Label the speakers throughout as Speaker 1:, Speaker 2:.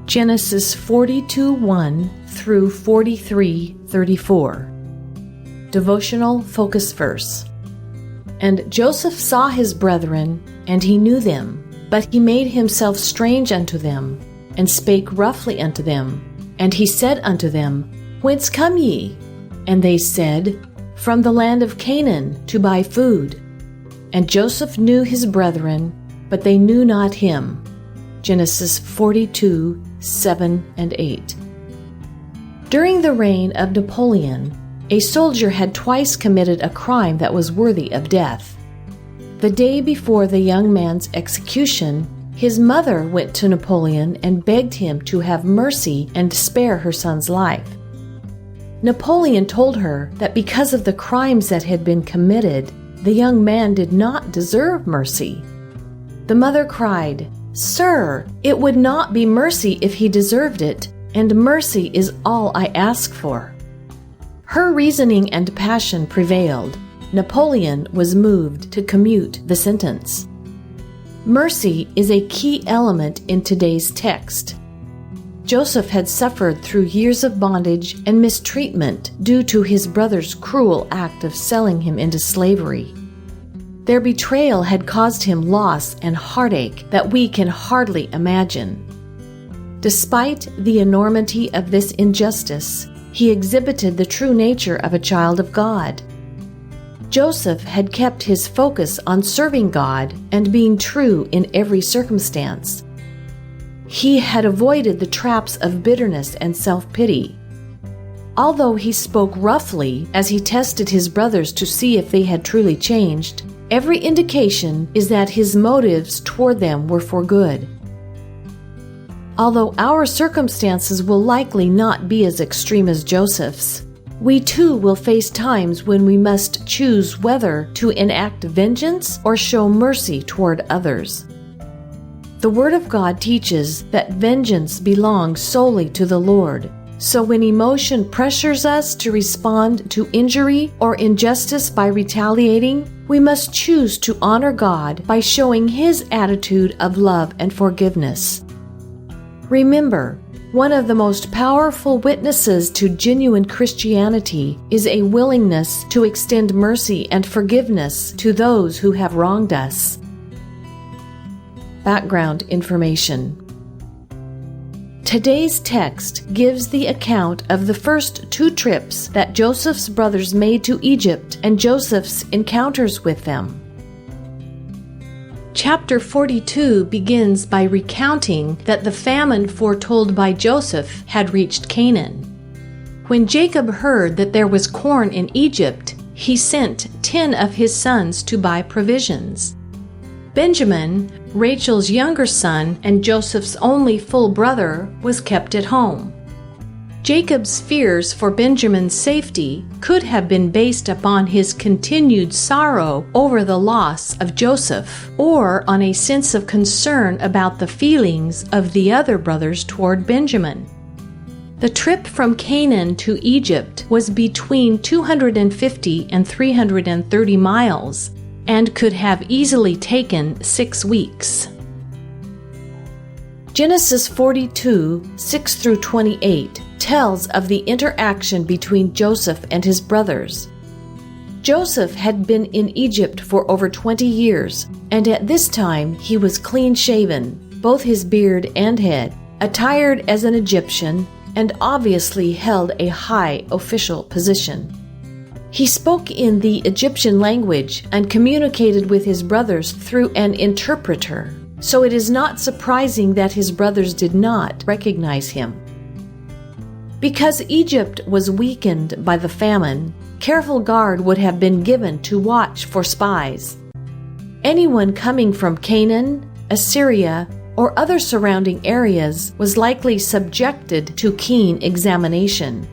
Speaker 1: Genesis 42:1 through 43:34. Devotional focus verse. And Joseph saw his brethren, and he knew them, but he made himself strange unto them, and spake roughly unto them. And he said unto them, Whence come ye? And they said, From the land of Canaan, to buy food. And Joseph knew his brethren, but they knew not him. Genesis 42:7-8. During the reign of Napoleon, a soldier had twice committed a crime that was worthy of death. The day before the young man's execution, his mother went to Napoleon and begged him to have mercy and spare her son's life. Napoleon told her that because of the crimes that had been committed, the young man did not deserve mercy. The mother cried, Sir, it would not be mercy if he deserved it, and mercy is all I ask for. Her reasoning and passion prevailed. Napoleon was moved to commute the sentence. Mercy is a key element in today's text. Joseph had suffered through years of bondage and mistreatment due to his brother's cruel act of selling him into slavery. Their betrayal had caused him loss and heartache that we can hardly imagine. Despite the enormity of this injustice, he exhibited the true nature of a child of God. Joseph had kept his focus on serving God and being true in every circumstance. He had avoided the traps of bitterness and self-pity. Although he spoke roughly as he tested his brothers to see if they had truly changed, every indication is that his motives toward them were for good. Although our circumstances will likely not be as extreme as Joseph's, we too will face times when we must choose whether to enact vengeance or show mercy toward others. The Word of God teaches that vengeance belongs solely to the Lord. So when emotion pressures us to respond to injury or injustice by retaliating, we must choose to honor God by showing His attitude of love and forgiveness. Remember, one of the most powerful witnesses to genuine Christianity is a willingness to extend mercy and forgiveness to those who have wronged us. Background information. Today's text gives the account of the first two trips that Joseph's brothers made to Egypt and Joseph's encounters with them. Chapter 42 begins by recounting that the famine foretold by Joseph had reached Canaan. When Jacob heard that there was corn in Egypt, he sent 10 of his sons to buy provisions. Benjamin, Rachel's younger son and Joseph's only full brother, was kept at home. Jacob's fears for Benjamin's safety could have been based upon his continued sorrow over the loss of Joseph, or on a sense of concern about the feelings of the other brothers toward Benjamin. The trip from Canaan to Egypt was between 250 and 330 miles, and could have easily taken 6 weeks. Genesis 42:6-28 tells of the interaction between Joseph and his brothers. Joseph had been in Egypt for over 20 years, and at this time he was clean-shaven, both his beard and head, attired as an Egyptian, and obviously held a high official position. He spoke in the Egyptian language and communicated with his brothers through an interpreter, so it is not surprising that his brothers did not recognize him. Because Egypt was weakened by the famine, careful guard would have been given to watch for spies. Anyone coming from Canaan, Assyria, or other surrounding areas was likely subjected to keen examination.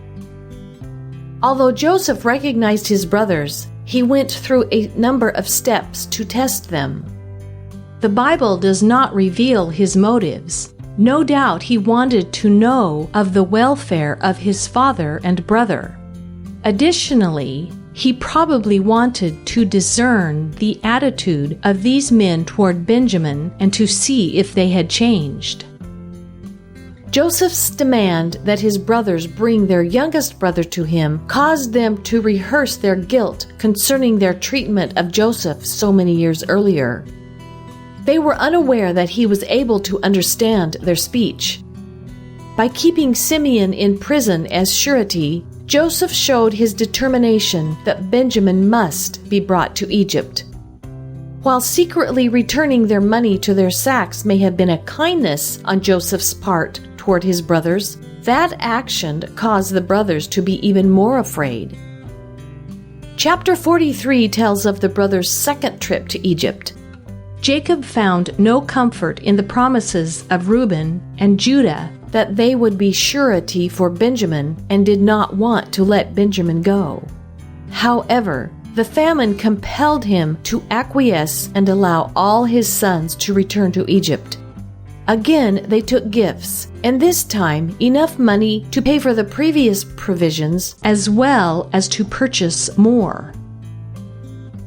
Speaker 1: Although Joseph recognized his brothers, he went through a number of steps to test them. The Bible does not reveal his motives. No doubt he wanted to know of the welfare of his father and brother. Additionally, he probably wanted to discern the attitude of these men toward Benjamin and to see if they had changed. Joseph's demand that his brothers bring their youngest brother to him caused them to rehearse their guilt concerning their treatment of Joseph so many years earlier. They were unaware that he was able to understand their speech. By keeping Simeon in prison as surety, Joseph showed his determination that Benjamin must be brought to Egypt. While secretly returning their money to their sacks may have been a kindness on Joseph's part toward his brothers, that action caused the brothers to be even more afraid. Chapter 43 tells of the brothers' second trip to Egypt. Jacob found no comfort in the promises of Reuben and Judah that they would be surety for Benjamin and did not want to let Benjamin go. However, the famine compelled him to acquiesce and allow all his sons to return to Egypt. Again, they took gifts, and this time enough money to pay for the previous provisions as well as to purchase more.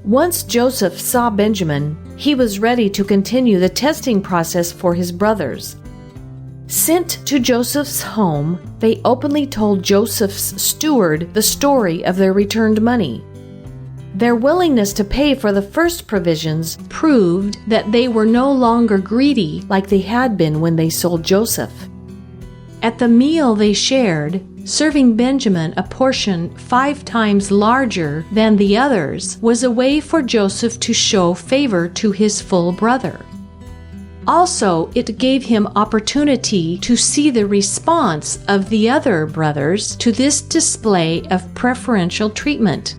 Speaker 1: Once Joseph saw Benjamin, he was ready to continue the testing process for his brothers. Sent to Joseph's home, they openly told Joseph's steward the story of their returned money. Their willingness to pay for the first provisions proved that they were no longer greedy like they had been when they sold Joseph. At the meal they shared, serving Benjamin a portion 5 times larger than the others was a way for Joseph to show favor to his full brother. Also, it gave him opportunity to see the response of the other brothers to this display of preferential treatment.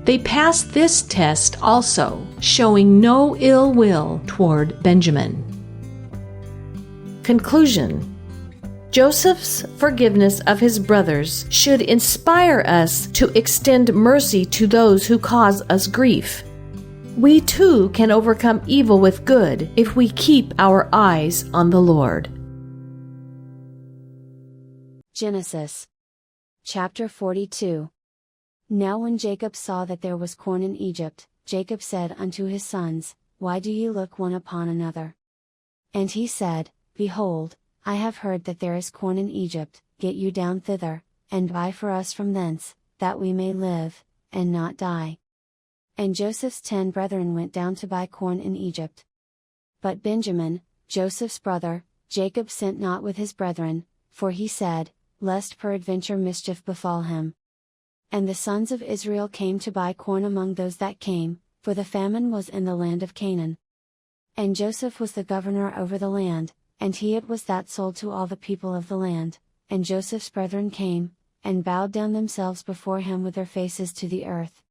Speaker 1: They passed this test also, showing no ill will toward Benjamin. Conclusion: Joseph's forgiveness of his brothers should inspire us to extend mercy to those who cause us grief. We too can overcome evil with good if we keep our eyes on the Lord.
Speaker 2: Genesis chapter 42. Now when Jacob saw that there was corn in Egypt, Jacob said unto his sons, Why do ye look one upon another? And he said, Behold, I have heard that there is corn in Egypt, get you down thither, and buy for us from thence, that we may live, and not die. And Joseph's 10 brethren went down to buy corn in Egypt. But Benjamin, Joseph's brother, Jacob sent not with his brethren, for he said, Lest peradventure mischief befall him. And the sons of Israel came to buy corn among those that came, for the famine was in the land of Canaan. And Joseph was the governor over the land, and he it was that sold to all the people of the land. And Joseph's brethren came, and bowed down themselves before him with their faces to the earth.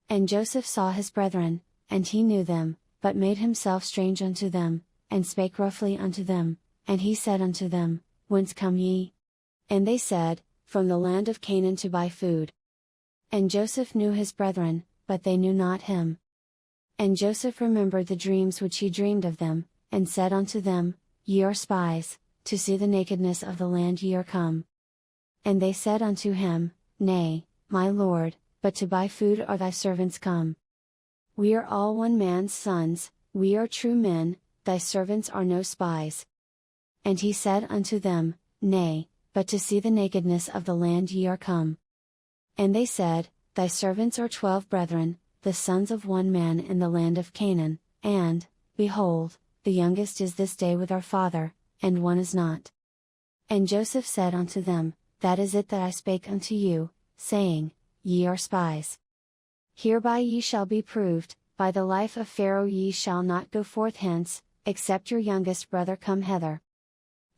Speaker 2: And Joseph saw his brethren, and he knew them, but made himself strange unto them, and spake roughly unto them, and he said unto them, Whence come ye? And they said, From the land of Canaan to buy food. And Joseph knew his brethren, but they knew not him. And Joseph remembered the dreams which he dreamed of them, and said unto them, Ye are spies, to see the nakedness of the land ye are come. And they said unto him, Nay, my lord, but to buy food are thy servants come. We are all one man's sons, we are true men, thy servants are no spies. And he said unto them, Nay, but to see the nakedness of the land ye are come. And they said, Thy servants are 12 brethren, the sons of one man in the land of Canaan, and, behold, the youngest is this day with our father, and one is not. And Joseph said unto them, That is it that I spake unto you, saying, Ye are spies. Hereby ye shall be proved, by the life of Pharaoh ye shall not go forth hence, except your youngest brother come hither.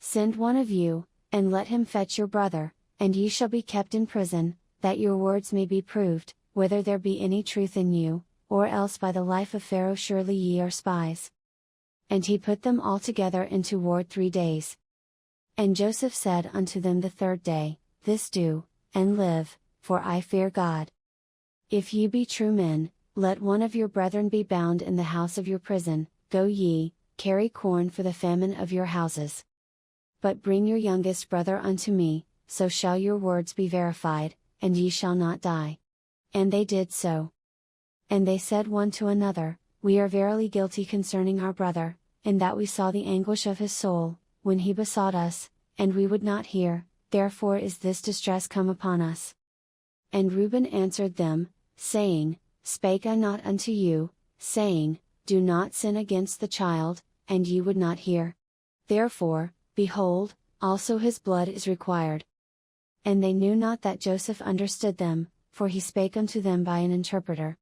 Speaker 2: Send one of you, and let him fetch your brother, and ye shall be kept in prison, that your words may be proved, whether there be any truth in you, or else by the life of Pharaoh surely ye are spies. And he put them all together into ward 3 days. And Joseph said unto them the 3rd day, This do, and live, for I fear God. If ye be true men, let one of your brethren be bound in the house of your prison, go ye, carry corn for the famine of your houses. But bring your youngest brother unto me, so shall your words be verified, and ye shall not die. And they did so. And they said one to another, We are verily guilty concerning our brother, in that we saw the anguish of his soul, when he besought us, and we would not hear, therefore is this distress come upon us. And Reuben answered them, saying, Spake I not unto you, saying, Do not sin against the child, and ye would not hear. Therefore, behold, also his blood is required. And they knew not that Joseph understood them, for he spake unto them by an interpreter.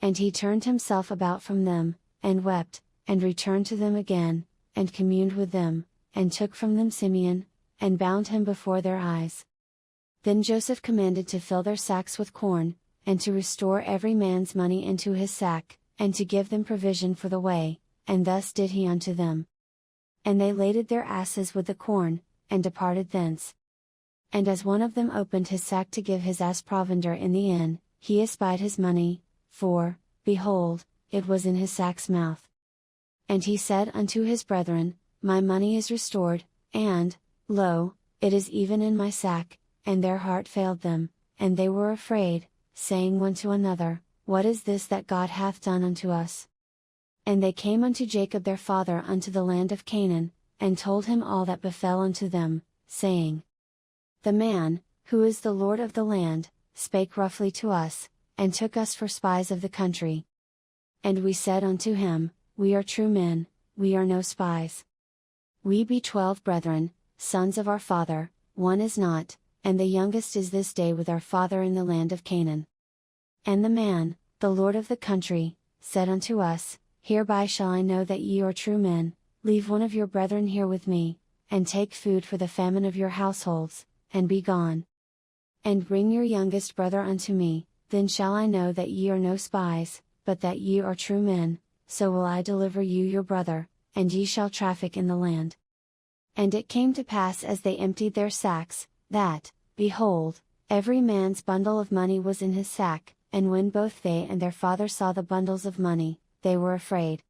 Speaker 2: And he turned himself about from them, and wept, and returned to them again, and communed with them, and took from them Simeon, and bound him before their eyes. Then Joseph commanded to fill their sacks with corn, and to restore every man's money into his sack, and to give them provision for the way, and thus did he unto them. And they laded their asses with the corn, and departed thence. And as one of them opened his sack to give his ass provender in the inn, he espied his money, for, behold, it was in his sack's mouth. And he said unto his brethren, My money is restored, and, lo, it is even in my sack, and their heart failed them, and they were afraid, saying one to another, What is this that God hath done unto us? And they came unto Jacob their father unto the land of Canaan, and told him all that befell unto them, saying, The man, who is the Lord of the land, spake roughly to us, and took us for spies of the country. And we said unto him, We are true men, we are no spies. We be 12 brethren, sons of our father, one is not, and the youngest is this day with our father in the land of Canaan. And the man, the Lord of the country, said unto us, Hereby shall I know that ye are true men, leave one of your brethren here with me, and take food for the famine of your households, and be gone. And bring your youngest brother unto me, then shall I know that ye are no spies, but that ye are true men, so will I deliver you your brother, and ye shall traffic in the land. And it came to pass as they emptied their sacks, that, behold, every man's bundle of money was in his sack, and when both they and their father saw the bundles of money, they were afraid.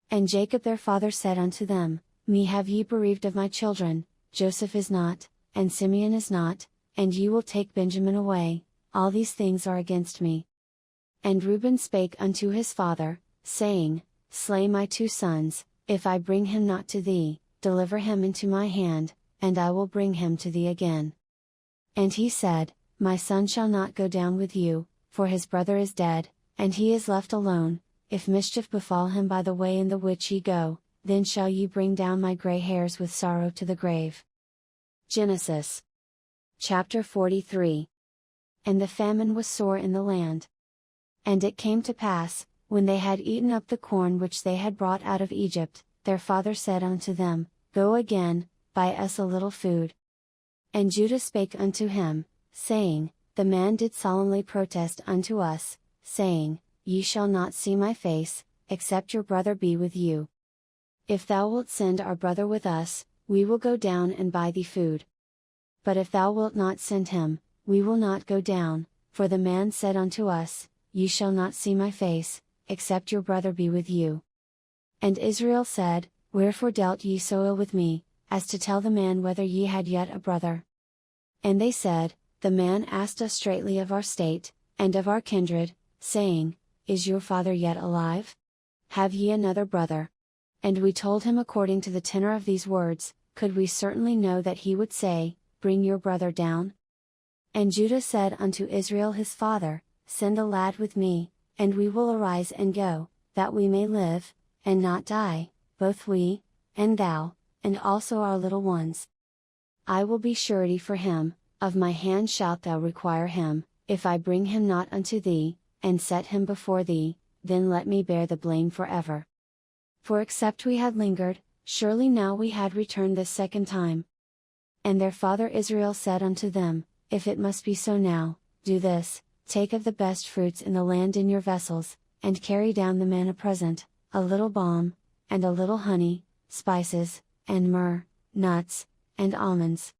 Speaker 2: And Jacob their father said unto them, Me have ye bereaved of my children, Joseph is not, and Simeon is not, and ye will take Benjamin away, all these things are against me. And Reuben spake unto his father, saying, Slay my 2 sons, if I bring him not to thee, deliver him into my hand, and I will bring him to thee again. And he said, My son shall not go down with you, for his brother is dead, and he is left alone. If mischief befall him by the way in the which ye go, then shall ye bring down my gray hairs with sorrow to the grave. Genesis chapter 43. And the famine was sore in the land. And it came to pass, when they had eaten up the corn which they had brought out of Egypt, their father said unto them, Go again, buy us a little food. And Judah spake unto him, saying, The man did solemnly protest unto us, saying, Ye shall not see my face, except your brother be with you. If thou wilt send our brother with us, we will go down and buy thee food. But if thou wilt not send him, we will not go down, for the man said unto us, Ye shall not see my face, except your brother be with you. And Israel said, Wherefore dealt ye so ill with me, as to tell the man whether ye had yet a brother? And they said, The man asked us straitly of our state, and of our kindred, saying, Is your father yet alive? Have ye another brother? And we told him according to the tenor of these words, could we certainly know that he would say, Bring your brother down? And Judah said unto Israel his father, Send a lad with me, and we will arise and go, that we may live, and not die, both we, and thou, and also our little ones. I will be surety for him, of my hand shalt thou require him, if I bring him not unto thee, and set him before thee, then let me bear the blame forever. For except we had lingered, surely now we had returned this second time. And their father Israel said unto them, If it must be so now, do this, take of the best fruits in the land in your vessels, and carry down the man a present, a little balm, and a little honey, spices, and myrrh, nuts, and almonds.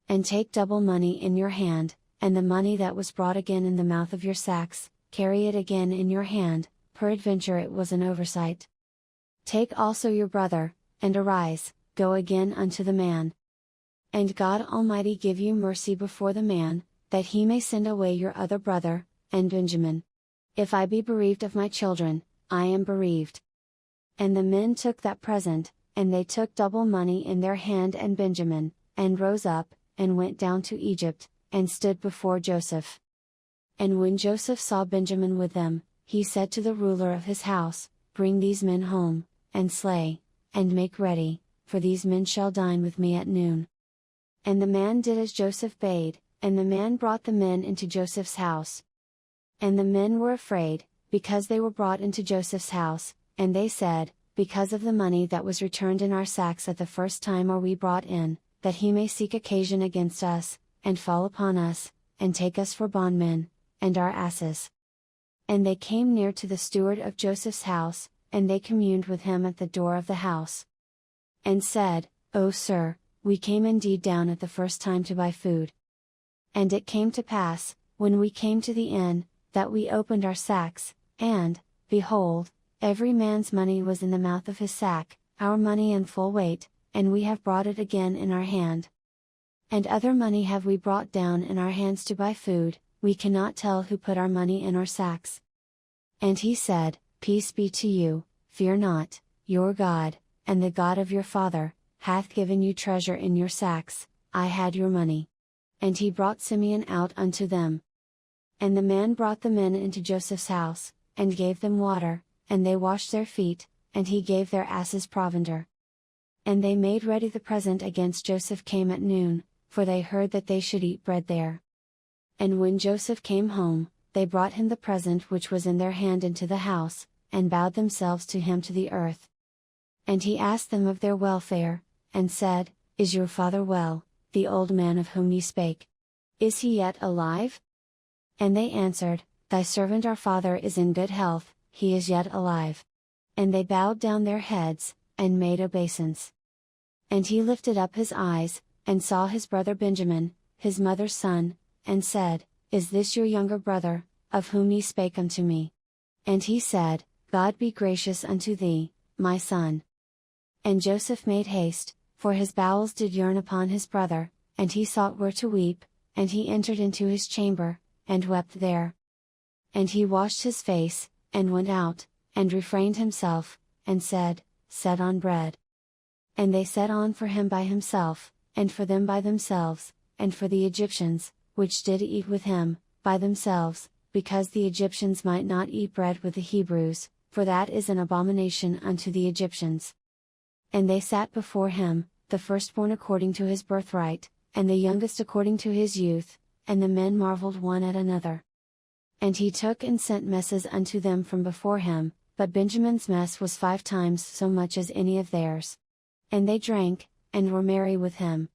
Speaker 2: And take double money in your hand, and the money that was brought again in the mouth of your sacks, carry it again in your hand, peradventure it was an oversight. Take also your brother, and arise, go again unto the man. And God Almighty give you mercy before the man, that he may send away your other brother, and Benjamin. If I be bereaved of my children, I am bereaved. And the men took that present, and they took double money in their hand and Benjamin, and rose up, and went down to Egypt, and stood before Joseph. And when Joseph saw Benjamin with them, he said to the ruler of his house, Bring these men home, and slay, and make ready, for these men shall dine with me at noon. And the man did as Joseph bade, and the man brought the men into Joseph's house. And the men were afraid, because they were brought into Joseph's house, and they said, Because of the money that was returned in our sacks at the first time are we brought in, that he may seek occasion against us, and fall upon us, and take us for bondmen, and our asses. And they came near to the steward of Joseph's house, and they communed with him at the door of the house. And said, O sir, we came indeed down at the first time to buy food. And it came to pass, when we came to the inn, that we opened our sacks, and, behold, every man's money was in the mouth of his sack, our money in full weight, and we have brought it again in our hand. And other money have we brought down in our hands to buy food, we cannot tell who put our money in our sacks. And he said, Peace be to you, fear not, your God, and the God of your father, hath given you treasure in your sacks, I had your money. And he brought Simeon out unto them. And the man brought the men into Joseph's house, and gave them water, and they washed their feet, and he gave their asses provender. And they made ready the present against Joseph came at noon, for they heard that they should eat bread there. And when Joseph came home, they brought him the present which was in their hand into the house, and bowed themselves to him to the earth. And he asked them of their welfare, and said, Is your father well, the old man of whom ye spake? Is he yet alive? And they answered, Thy servant our father is in good health, he is yet alive. And they bowed down their heads, and made obeisance. And he lifted up his eyes, and saw his brother Benjamin, his mother's son, and said, Is this your younger brother, of whom ye spake unto me? And he said, God be gracious unto thee, my son. And Joseph made haste, for his bowels did yearn upon his brother, and he sought where to weep, and he entered into his chamber, and wept there. And he washed his face, and went out, and refrained himself, and said, Set on bread. And they set on for him by himself, and for them by themselves, and for the Egyptians, which did eat with him, by themselves, because the Egyptians might not eat bread with the Hebrews, for that is an abomination unto the Egyptians. And they sat before him, the firstborn according to his birthright, and the youngest according to his youth, and the men marveled one at another. And he took and sent messes unto them from before him, but Benjamin's mess was 5 times so much as any of theirs. And they drank, and were merry with him,